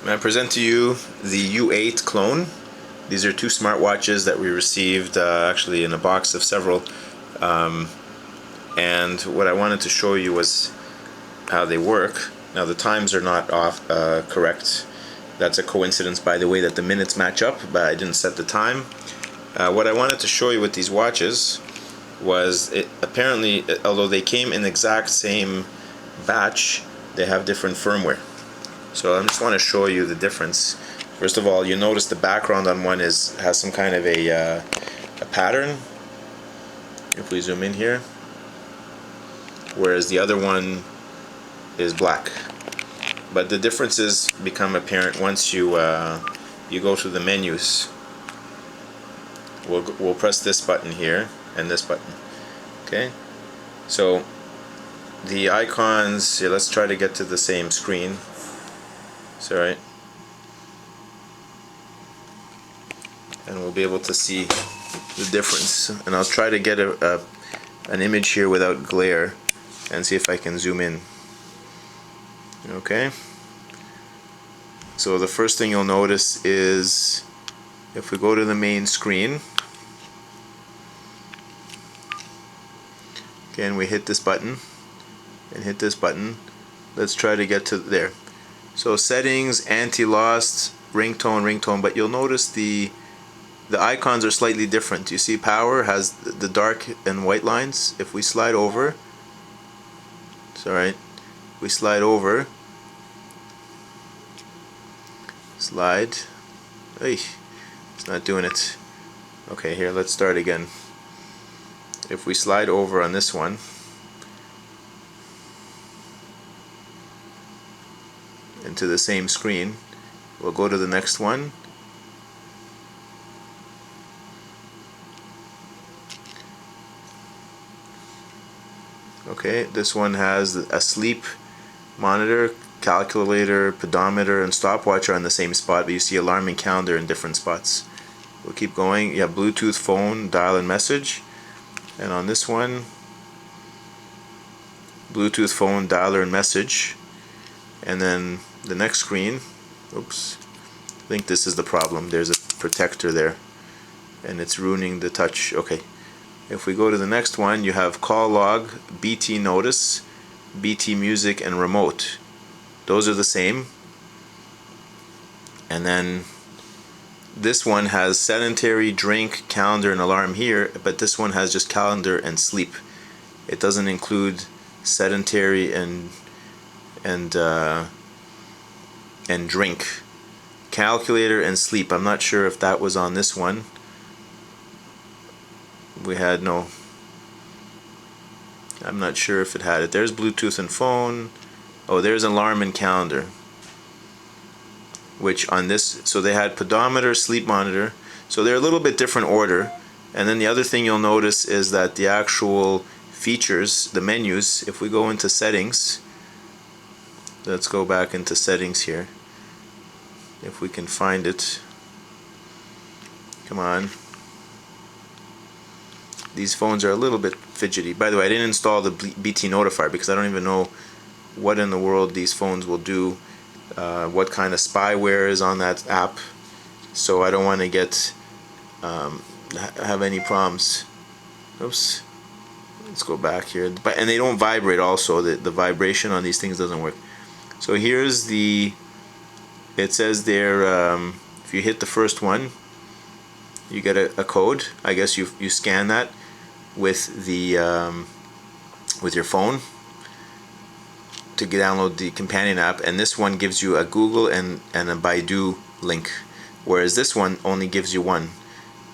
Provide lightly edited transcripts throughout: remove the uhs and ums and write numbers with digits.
And I present to you the U8 clone. These are two smartwatches that we received actually in a box of several. And what I wanted to show you was how they work. Now the times are not off correct. That's a coincidence, by the way, that the minutes match up, but I didn't set the time. What I wanted to show you with these watches was apparently, although they came in the exact same batch, they have different firmware. So I just want to show you the difference. First of all, you notice the background on one has some kind of a pattern. If we zoom in here, whereas the other one is black. But the differences become apparent once you go to the menus. We'll press this button here and this button. Okay, so the icons. Yeah, let's try to get to the same screen. It's alright. And we'll be able to see the difference. And I'll try to get an image here without glare and see if I can zoom in. Okay. So the first thing you'll notice is if we go to the main screen, okay, and we hit this button and hit this button, let's try to get to there. So settings, anti-lost, ringtone, but you'll notice the icons are slightly different. You see power has the dark and white lines. If we slide over, it's alright, we slide over, slide, hey, it's not doing it. Okay, here, let's start again. If we slide over on this one, into the same screen, we'll go to the next one. Okay, this one has a sleep monitor, calculator, pedometer, and stopwatch are in the same spot, but you see alarm and calendar in different spots. We'll keep going. You have Bluetooth, phone, dial and message, and on this one, Bluetooth, phone, dialer and message. And then the next screen, oops, I think this is the problem. There's a protector there and it's ruining the touch. Okay, if we go to the next one, you have call log, BT notice, BT music, and remote. Those are the same. And then this one has sedentary, drink, calendar, and alarm here, but this one has just calendar and sleep. It doesn't include sedentary and drink. Calculator and sleep. I'm not sure if that was on this one. We had no. I'm not sure if it had it. There's Bluetooth and phone. Oh, there's alarm and calendar. Which on this, so they had pedometer, sleep monitor. So they're a little bit different order. And then the other thing you'll notice is that the actual features, the menus, if we go into settings, let's go back into settings here. If we can find it. Come on. These phones are a little bit fidgety. By the way, I didn't install the BT notifier because I don't even know what in the world these phones will do, what kind of spyware is on that app. So I don't want to get have any problems. Oops. Let's go back here. And they don't vibrate also. The vibration on these things doesn't work. So here's the, it says there, if you hit the first one, you get a code. I guess you scan that with the with your phone to download the companion app, and this one gives you a Google and a Baidu link, whereas this one only gives you one.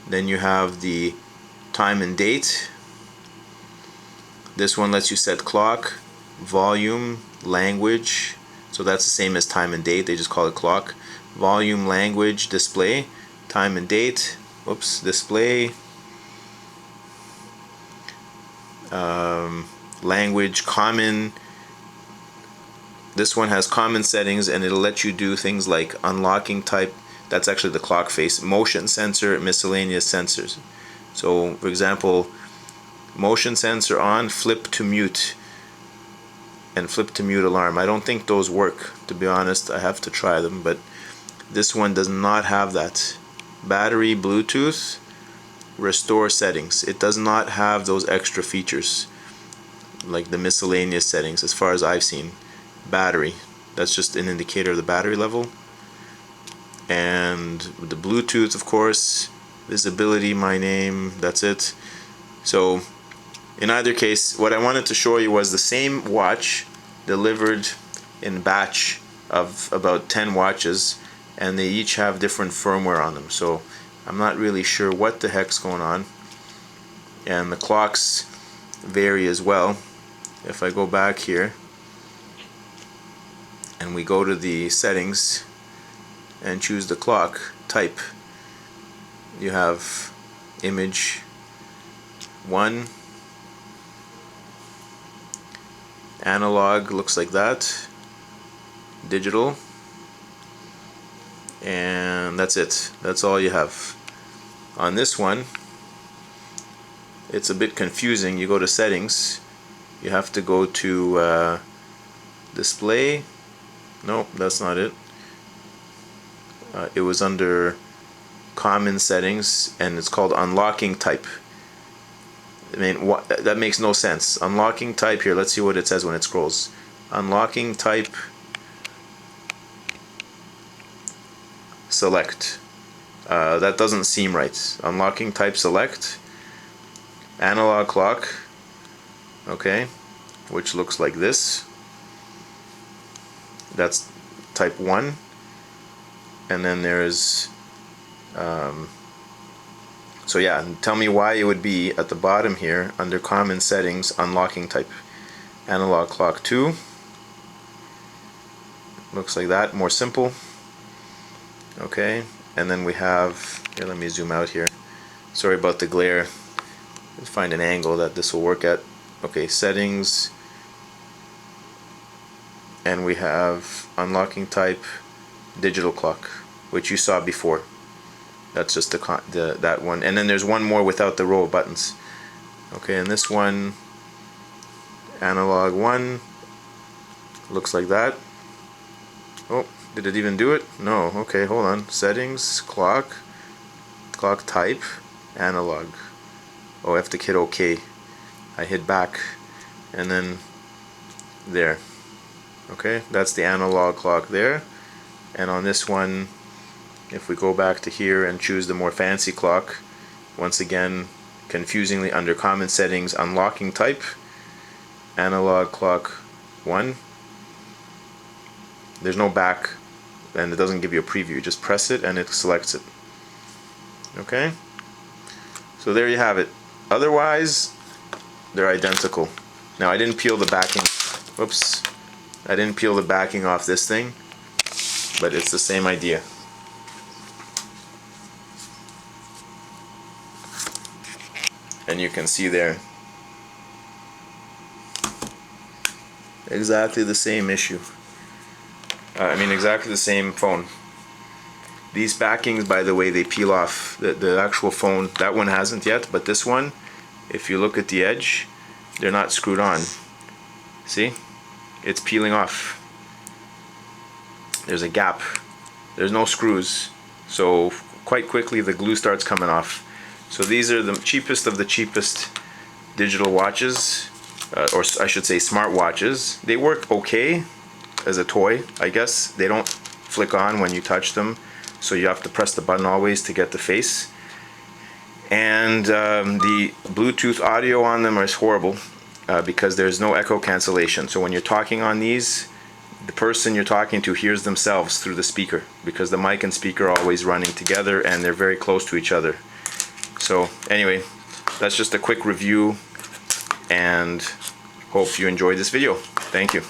Then you have the time and date. This one lets you set clock, volume, language. So that's the same as time and date, they just call it clock. Volume, language, display, time and date, whoops, display, language, common. This one has common settings and it'll let you do things like unlocking type, that's actually the clock face, motion sensor, miscellaneous sensors. So for example, motion sensor on, flip to mute, and flip to mute alarm. I don't think those work, to be honest. I have to try them, but This one does not have that. Battery, Bluetooth, restore settings. It does not have those extra features like the miscellaneous settings as far as I've seen. Battery, that's just an indicator of the battery level. And the Bluetooth, of course, visibility, my name, that's it. So in either case, what I wanted to show you was the same watch delivered in batch of about 10 watches, and they each have different firmware on them. So I'm not really sure what the heck's going on. And the clocks vary as well. If I go back here and we go to the settings and choose the clock type, you have image 1, analog, looks like that, digital, and that's it. That's all you have. On this one, it's a bit confusing. You go to settings, you have to go to display. Nope, that's not it. It was under common settings, and it's called unlocking type. I mean, that makes no sense. Unlocking type here, let's see what it says when it scrolls. Unlocking type select. That doesn't seem right. Unlocking type select. Analog clock. Okay, which looks like this. That's type 1. And then there's so yeah, tell me why it would be at the bottom here under common settings, unlocking type. Analog clock 2. Looks like that, more simple. Okay, and then we have, here, let me zoom out here. Sorry about the glare. Let's find an angle that this will work at. Okay, settings, and we have unlocking type digital clock, which you saw before. That's just that one, and then there's one more without the row of buttons. Okay, and this one, analog 1, looks like that. Oh, did it even do it? No. Okay, hold on. Settings, clock type, analog. Oh, I have to hit OK. I hit back, and then there. Okay, that's the analog clock there. And on this one, if we go back to here and choose the more fancy clock, once again, confusingly under common settings, unlocking type, analog clock 1. There's no back, and it doesn't give you a preview. You just press it and it selects it. Okay? So there you have it. Otherwise, they're identical. Now, I didn't peel the backing. Whoops. I didn't peel the backing off this thing, but it's the same idea. And you can see there exactly the same issue. Exactly the same phone. These backings, by the way, they peel off. The actual phone, that one hasn't yet, but this one, if you look at the edge, they're not screwed on. See? It's peeling off. There's a gap. There's no screws. So quite quickly the glue starts coming off. So these are the cheapest of the cheapest digital watches, or I should say smart watches. They work okay as a toy, I guess. They don't flick on when you touch them, so you have to press the button always to get the face. And the Bluetooth audio on them is horrible because there's no echo cancellation. So when you're talking on these, the person you're talking to hears themselves through the speaker, because the mic and speaker are always running together and they're very close to each other. So anyway, that's just a quick review, and hope you enjoyed this video. Thank you.